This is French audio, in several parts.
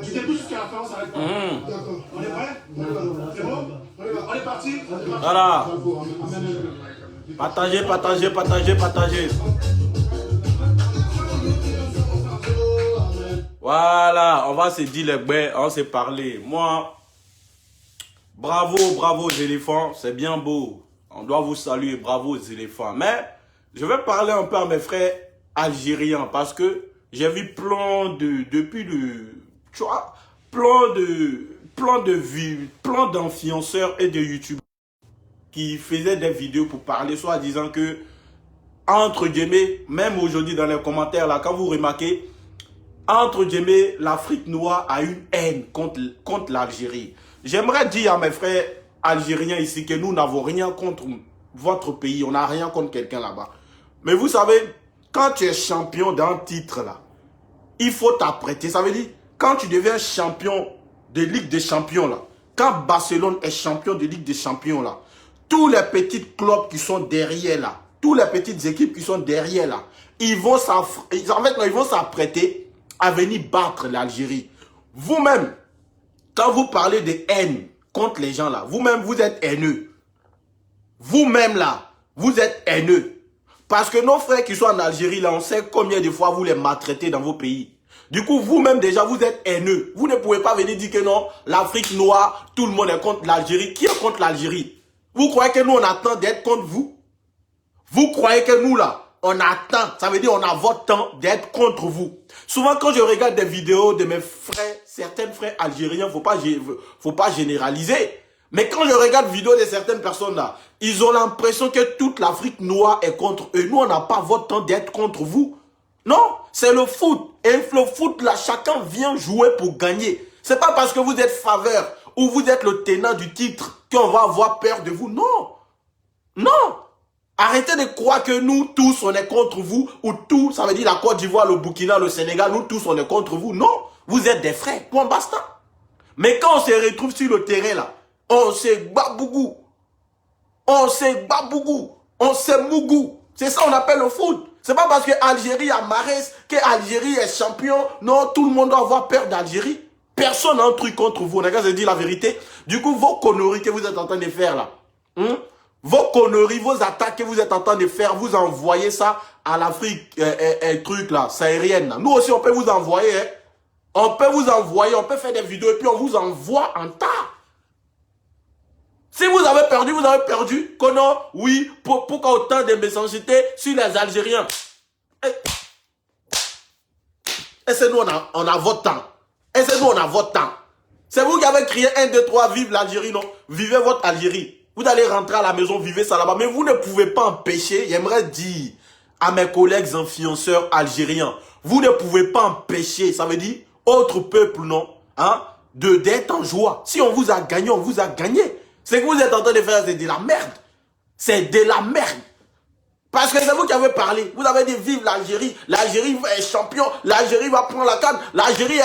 Tu t'écoutes jusqu'à la fin, on s'arrête pas. D'accord. On est prêt? C'est bon? On est parti? Voilà. Partagez, partagez, partagez, partagez. Voilà, on va se dire les baies, on s'est parlé. Moi, bravo, bravo aux éléphants, c'est bien beau. On doit vous saluer, bravo aux éléphants. Mais je vais parler un peu à mes frères algériens parce que j'ai vu plein tu vois, plein d'influenceurs et de youtubeurs qui faisaient des vidéos pour parler, soit disant que, entre guillemets, même aujourd'hui dans les commentaires, là, quand vous remarquez, entre guillemets, l'Afrique noire a une haine contre l'Algérie. J'aimerais dire à mes frères algériens ici que nous n'avons rien contre votre pays, on n'a rien contre quelqu'un là-bas. Mais vous savez, quand tu es champion d'un titre là, il faut t'apprêter. Ça veut dire, quand tu deviens champion de Ligue des Champions là, quand Barcelone est champion de Ligue des Champions là, tous les petits clubs qui sont derrière là, toutes les petites équipes qui sont derrière là, ils vont s'apprêter à venir battre l'Algérie. Vous-même, quand vous parlez de haine contre les gens là, vous-même vous êtes haineux. Vous-même là, vous êtes haineux. Parce que nos frères qui sont en Algérie là, on sait combien de fois vous les maltraitez dans vos pays. Du coup, vous-même déjà, vous êtes haineux. Vous ne pouvez pas venir dire que non, l'Afrique noire, tout le monde est contre l'Algérie. Qui est contre l'Algérie? Vous croyez que nous, on attend d'être contre vous? Vous croyez que nous, là, on attend, ça veut dire on a votre temps d'être contre vous. Souvent, quand je regarde des vidéos de mes frères, certains frères algériens, faut pas généraliser. Mais quand je regarde des vidéos de certaines personnes, là, ils ont l'impression que toute l'Afrique noire est contre eux. Nous, on n'a pas votre temps d'être contre vous. Non, c'est le foot. Et le foot, là, chacun vient jouer pour gagner. C'est pas parce que vous êtes faveur ou vous êtes le tenant du titre qu'on va avoir peur de vous. Non. Non. Arrêtez de croire que nous tous, on est contre vous. Ou tout, ça veut dire la Côte d'Ivoire, le Burkina, le Sénégal, nous tous, on est contre vous. Non. Vous êtes des frères. Point basta. Mais quand on se retrouve sur le terrain, là, on se babougou. On se babougou. On se mougou. C'est ça qu'on appelle le foot. C'est pas parce que Algérie a Marès que Algérie est champion. Non, tout le monde doit avoir peur d'Algérie. Personne n'a un truc contre vous. On a qu'à se dire la vérité. Du coup, vos conneries que vous êtes en train de faire là, vos conneries, vos attaques que vous êtes en train de faire, vous envoyez ça à l'Afrique, truc là, saharienne. Nous aussi, on peut vous envoyer. Hein. On peut vous envoyer, on peut faire des vidéos et puis on vous envoie en tas. Si vous avez perdu, vous avez perdu. Que non, oui, pourquoi autant de méchanceté sur les Algériens? Et c'est nous, on a votre temps. Et c'est nous, on a votre temps. C'est vous qui avez crié 1, 2, 3, vive l'Algérie, non? Vivez votre Algérie. Vous allez rentrer à la maison, vivez ça là-bas. Mais vous ne pouvez pas empêcher, j'aimerais dire à mes collègues influenceurs algériens, vous ne pouvez pas empêcher, ça veut dire, autre peuple, non? Hein? D'être en joie. Si on vous a gagné, on vous a gagné. Ce que vous êtes en train de faire, c'est de la merde. C'est de la merde. Parce que c'est vous qui avez parlé. Vous avez dit vive l'Algérie. L'Algérie est champion. L'Algérie va prendre la CAN. L'Algérie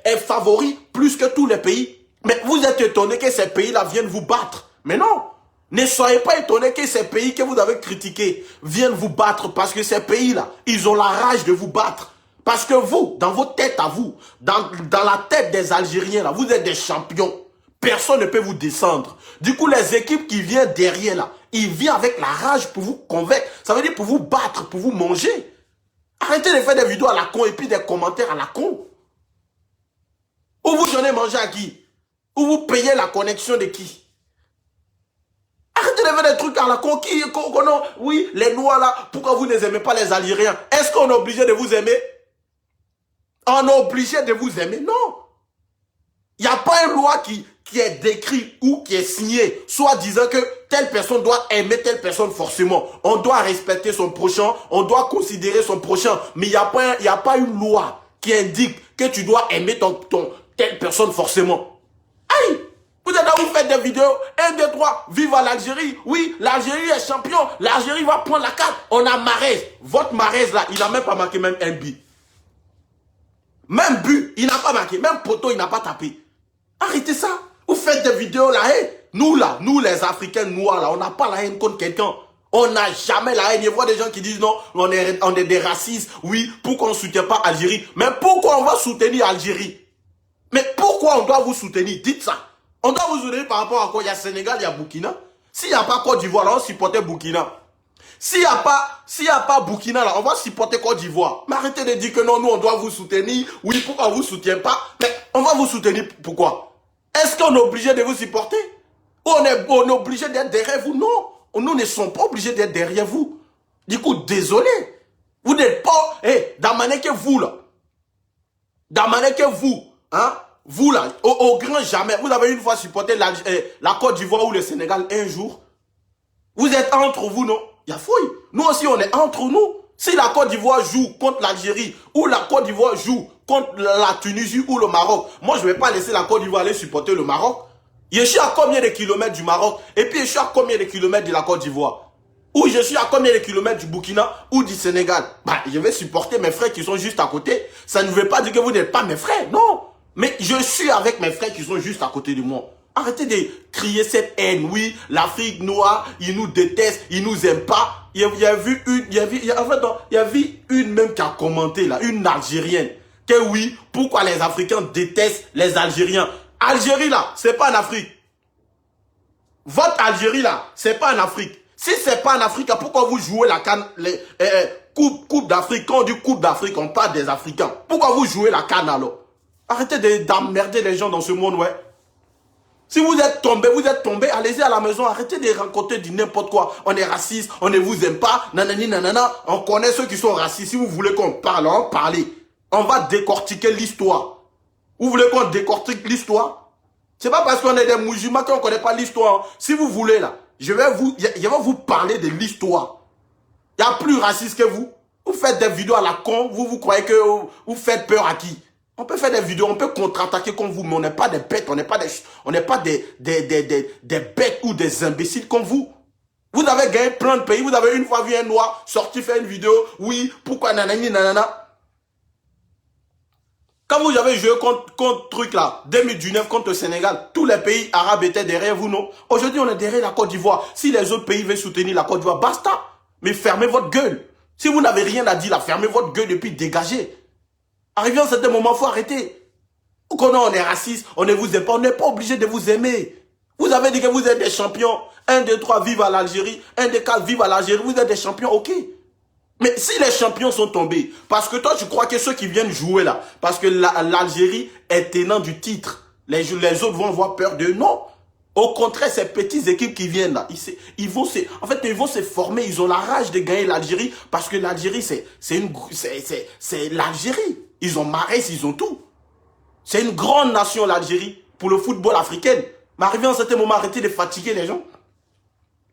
est favori plus que tous les pays. Mais vous êtes étonné que ces pays-là viennent vous battre. Mais non. Ne soyez pas étonné que ces pays que vous avez critiqués viennent vous battre. Parce que ces pays-là, ils ont la rage de vous battre. Parce que vous, dans vos têtes à vous, dans la tête des Algériens, là, vous êtes des champions. Personne ne peut vous descendre. Du coup, les équipes qui viennent derrière là, ils viennent avec la rage pour vous convaincre. Ça veut dire pour vous battre, pour vous manger. Arrêtez de faire des vidéos à la con et puis des commentaires à la con. Ou vous donnez manger à qui? Ou vous payez la connexion de qui? Arrêtez de faire des trucs à la con. Oui, les Noirs là, pourquoi vous ne les aimez pas les Algériens? Est-ce qu'on est obligé de vous aimer? On est obligé de vous aimer? Non. Il n'y a pas une loi qui est décrite ou qui est signée, soit disant que telle personne doit aimer telle personne forcément. On doit respecter son prochain, on doit considérer son prochain. Mais il n'y a pas une loi qui indique que tu dois aimer telle personne forcément. Aïe! Vous êtes là, vous faites des vidéos. 1, 2, 3, vive à l'Algérie. Oui, l'Algérie est champion. L'Algérie va prendre la carte. On a Mahrez. Votre Mahrez là, il n'a même pas marqué même un but. Même but, il n'a pas marqué. Même poteau, il n'a pas tapé. Arrêtez ça. Vous faites des vidéos là. Hey, nous les Africains noirs là, on n'a pas la haine contre quelqu'un. On n'a jamais la haine. Il y a des gens qui disent non, on est des racistes. Oui, pourquoi on ne soutient pas Algérie? Mais pourquoi on va soutenir Algérie? Mais pourquoi on doit vous soutenir? Dites ça. On doit vous soutenir par rapport à quoi? Il y a Sénégal, il y a Burkina. S'il n'y a pas Côte d'Ivoire, là, on supporter Burkina. S'il n'y a pas Burkina, là, on va supporter Côte d'Ivoire. Mais arrêtez de dire que non, nous, on doit vous soutenir. Oui, pourquoi on ne vous soutient pas? Mais on va vous soutenir pourquoi? Est-ce qu'on est obligé de vous supporter? Ou on est obligé d'être derrière vous? Non. Nous ne sommes pas obligés d'être derrière vous. Du coup, désolé. Vous n'êtes pas... Damané que vous, là. Damané que vous, hein? Vous, là, au grand jamais. Vous avez une fois supporté la Côte d'Ivoire ou le Sénégal un jour. Vous êtes entre vous, non? Il y a fouille. Nous aussi, on est entre nous. Si la Côte d'Ivoire joue contre l'Algérie ou la Côte d'Ivoire joue contre la Tunisie ou le Maroc, moi, je ne vais pas laisser la Côte d'Ivoire aller supporter le Maroc. Je suis à combien de kilomètres du Maroc? Et puis, je suis à combien de kilomètres de la Côte d'Ivoire? Ou je suis à combien de kilomètres du Burkina ou du Sénégal? Bah, je vais supporter mes frères qui sont juste à côté. Ça ne veut pas dire que vous n'êtes pas mes frères. Non. Mais je suis avec mes frères qui sont juste à côté de moi. Arrêtez de crier cette haine. Oui, l'Afrique noire, ils nous détestent, ils nous aiment pas. Il y a vu une même qui a commenté là, une Algérienne. Que oui, pourquoi les Africains détestent les Algériens? Algérie là, c'est pas en Afrique. Votre Algérie là, c'est pas en Afrique. Si c'est pas en Afrique, pourquoi vous jouez la canne, coupe d'Afrique? Quand on dit coupe d'Afrique, on parle des Africains. Pourquoi vous jouez la canne alors? Arrêtez d'emmerder les gens dans ce monde, ouais. Si vous êtes tombé, allez-y à la maison, arrêtez de raconter du n'importe quoi. On est raciste, on ne vous aime pas, nanani, nanana. On connaît ceux qui sont racistes. Si vous voulez qu'on parle, on va parler. On va décortiquer l'histoire. Vous voulez qu'on décortique l'histoire? C'est pas parce qu'on est des musulmans qu'on ne connaît pas l'histoire. Si vous voulez, là, je vais vous parler de l'histoire. Il y a plus raciste que vous. Vous faites des vidéos à la con, vous croyez que vous faites peur à qui? On peut faire des vidéos, on peut contre-attaquer comme vous, mais on n'est pas des bêtes, on n'est pas des bêtes ou des imbéciles comme vous. Vous avez gagné plein de pays, vous avez une fois vu un noir sortir faire une vidéo, oui, pourquoi nanani nanana. Quand vous avez joué contre truc là, 2019 contre le Sénégal, tous les pays arabes étaient derrière vous, non? Aujourd'hui, on est derrière la Côte d'Ivoire. Si les autres pays veulent soutenir la Côte d'Ivoire, basta. Mais fermez votre gueule. Si vous n'avez rien à dire là, fermez votre gueule et puis dégagez. Arrivé à un certain moment, il faut arrêter. On est raciste, on ne vous aime pas, on n'est pas obligé de vous aimer. Vous avez dit que vous êtes des champions. 1, 2, 3, vive à l'Algérie. 1, 2, 4, vive à l'Algérie. Vous êtes des champions, ok. Mais si les champions sont tombés, parce que toi tu crois que ceux qui viennent jouer là, parce que l'Algérie est tenant du titre, les autres vont avoir peur de non. Au contraire, ces petites équipes qui viennent là, ils vont se former, ils ont la rage de gagner l'Algérie, parce que l'Algérie c'est l'Algérie. Ils ont Mahrez, ils ont tout. C'est une grande nation l'Algérie pour le football africain. Mais arrivé à un certain moment, arrêtez de fatiguer les gens.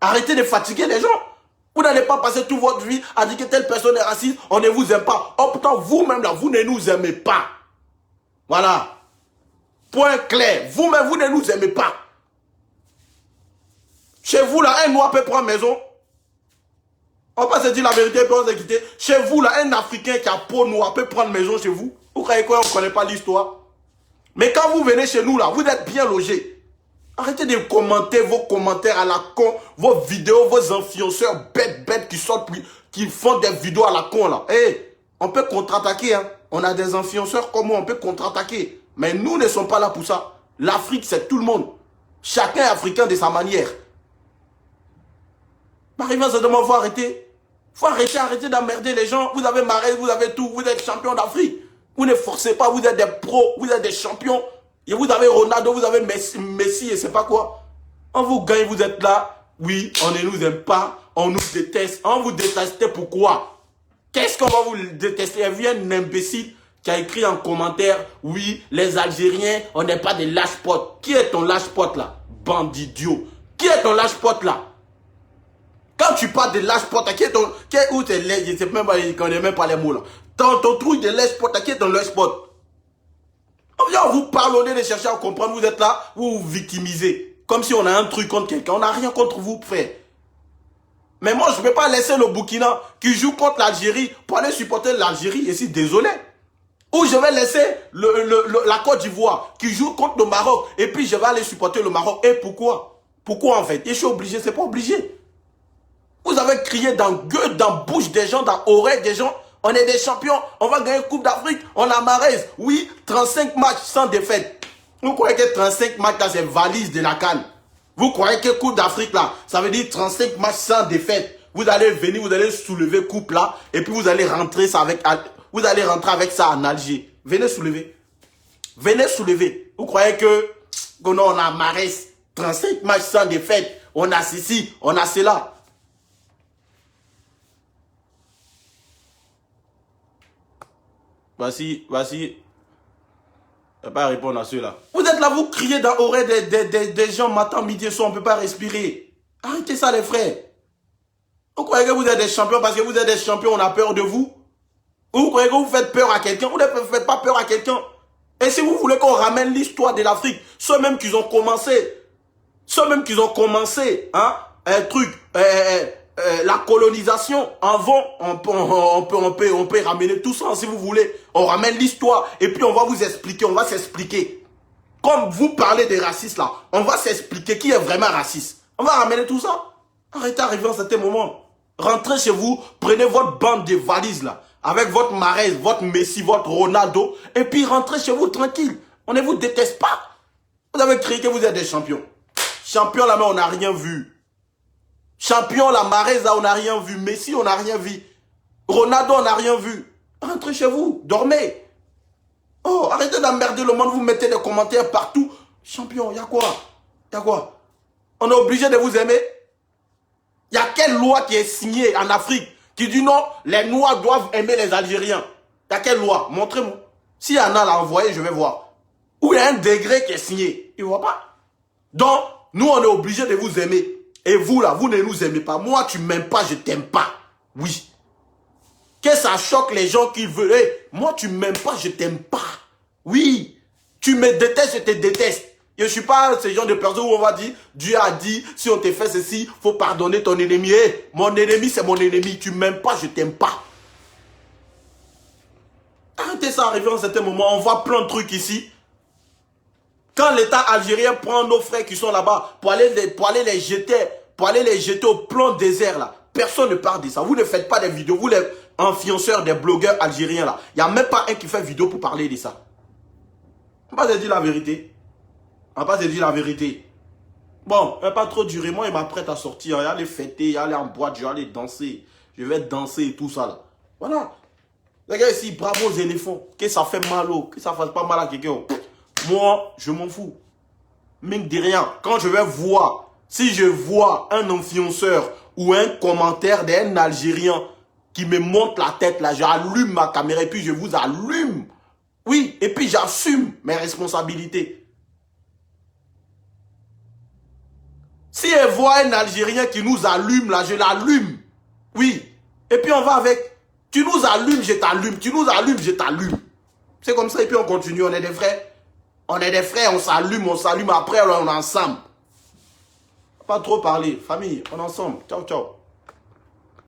Arrêtez de fatiguer les gens. Vous n'allez pas passer toute votre vie à dire que telle personne est raciste, on ne vous aime pas. Oh pourtant, vous-même là, vous ne nous aimez pas. Voilà. Point clair. Vous-même, vous ne nous aimez pas. Chez vous là, un noir peut prendre maison. On va se dire la vérité, on peut se quitter. Chez vous là, un Africain qui a peau noire peut prendre maison chez vous. Vous croyez quoi, on ne connaît pas l'histoire? Mais quand vous venez chez nous là, vous êtes bien logés. Arrêtez de commenter vos commentaires à la con, vos vidéos, vos influenceurs bêtes qui sortent, qui font des vidéos à la con là. Hey, on peut contre-attaquer, hein. On a des influenceurs comme moi, on peut contre-attaquer. Mais nous ne sommes pas là pour ça. L'Afrique, c'est tout le monde. Chacun est africain de sa manière. Arrivé à ce moment, il faut arrêter. Il faut arrêter d'emmerder les gens. Vous avez Mahrez, vous avez tout, vous êtes champion d'Afrique. Vous ne forcez pas, vous êtes des pros, vous êtes des champions. Et vous avez Ronaldo, vous avez Messi et c'est pas quoi. On vous gagne, vous êtes là. Oui, on ne nous aime pas, on nous déteste. On vous déteste pourquoi? Qu'est-ce qu'on va vous détester? Il y a un imbécile qui a écrit en commentaire, oui, les Algériens, on n'est pas des lâche-potes. Qui est ton lâche-pote là? Bande d'idiots. Qui est ton lâche-pote là? Quand tu parles de lâche-pote, qui est ton... Où t'es lèche? Je sais même pas, je connais même pas les mots là. Ton truc de lâche-pote, qui est ton lâche-pote? On vient vous parler, on est chercher à comprendre, vous êtes là, vous vous victimisez. Comme si on a un truc contre quelqu'un. On n'a rien contre vous, frère. Mais moi, je ne peux pas laisser le Burkina qui joue contre l'Algérie pour aller supporter l'Algérie. Et si désolé. Ou je vais laisser la Côte d'Ivoire qui joue contre le Maroc. Et puis je vais aller supporter le Maroc. Et pourquoi? Pourquoi en fait? Et je suis obligé, c'est pas obligé. Vous avez crié dans gueule, dans bouche des gens, dans oreille des gens. On est des champions, on va gagner Coupe d'Afrique, on a Mahrez. Oui, 35 matchs sans défaite. Vous croyez que 35 matchs là, c'est valise de la CAN? Vous croyez que Coupe d'Afrique là, ça veut dire 35 matchs sans défaite? Vous allez venir, vous allez soulever Coupe là, et puis vous allez rentrer ça avec, avec ça en Alger. Venez soulever. Venez soulever. Vous croyez que non, on a Mahrez, 35 matchs sans défaite, on a ceci, on a cela. Voici. Je ne peux pas répondre à ceux-là. Vous êtes là, vous criez dans l'oreille des gens matin, midi et soir, on ne peut pas respirer. Arrêtez ça, les frères. Vous croyez que vous êtes des champions parce que vous êtes des champions, on a peur de vous? Ou vous croyez que vous faites peur à quelqu'un? Vous ne faites pas peur à quelqu'un. Et si vous voulez qu'on ramène l'histoire de l'Afrique, ceux mêmes qui ont commencé, hein, un truc, la colonisation, avant, on peut ramener tout ça si vous voulez. On ramène l'histoire et puis on va vous expliquer, on va s'expliquer. Comme vous parlez des racistes là, on va s'expliquer qui est vraiment raciste. On va ramener tout ça. Arrêtez d'arriver à certain moment. Rentrez chez vous, prenez votre bande de valises là, avec votre Mahrez, votre Messi, votre Ronaldo, et puis rentrez chez vous tranquille. On ne vous déteste pas. Vous avez crié que vous êtes des champions. Champion là, mais on n'a rien vu. Champion, la Mahrez, on n'a rien vu. Messi, on n'a rien vu. Ronaldo, on n'a rien vu. Rentrez chez vous, dormez. Oh, arrêtez d'emmerder le monde, vous mettez des commentaires partout. Champion, il y a quoi? Il y a quoi? On est obligé de vous aimer? Il y a quelle loi qui est signée en Afrique qui dit non, les Noirs doivent aimer les Algériens? Il y a quelle loi? Montrez-moi. S'il y en a là, envoyé, je vais voir. Où il y a un degré qui est signé. Il ne voit pas. Donc, nous, on est obligé de vous aimer. Et vous là, vous ne nous aimez pas. Moi, tu m'aimes pas, je t'aime pas. Oui. Que ça choque les gens qui veulent. Hey, moi, tu m'aimes pas, je t'aime pas. Oui. Tu me détestes, je te déteste. Je ne suis pas ce genre de personne où on va dire, Dieu a dit, si on te fait ceci, faut pardonner ton ennemi. Hey, mon ennemi, c'est mon ennemi. Tu m'aimes pas, je t'aime pas. Arrêtez ça, arriver à un certain moment. On voit plein de trucs ici. Quand l'État algérien prend nos frères qui sont là-bas pour aller les jeter au plein désert là, personne ne parle de ça. Vous ne faites pas des vidéos, vous les influenceurs, des blogueurs algériens là. Il n'y a même pas un qui fait vidéo pour parler de ça. On va pas se dire la vérité. On va pas se dire la vérité. Bon, pas trop durer. Moi, il m'apprête à sortir. Il y a les fêter, il y a aller en boîte, je vais aller danser. Je vais danser et tout ça là. Voilà. Les gars ici, bravo aux éléphants. Que ça fait mal, que ça fasse pas mal à quelqu'un. Moi, je m'en fous. Mine de rien, quand je vais voir, si je vois un influenceur ou un commentaire d'un Algérien qui me monte la tête là, j'allume ma caméra et puis je vous allume. Oui, et puis j'assume mes responsabilités. Si elle voit un Algérien qui nous allume là, je l'allume. Oui, et puis on va avec. Tu nous allumes, je t'allume. Tu nous allumes, je t'allume. C'est comme ça et puis on continue, on est des frères. On est des frères, on s'allume, après on est ensemble. Pas trop parler. Famille, on est ensemble. Ciao, ciao.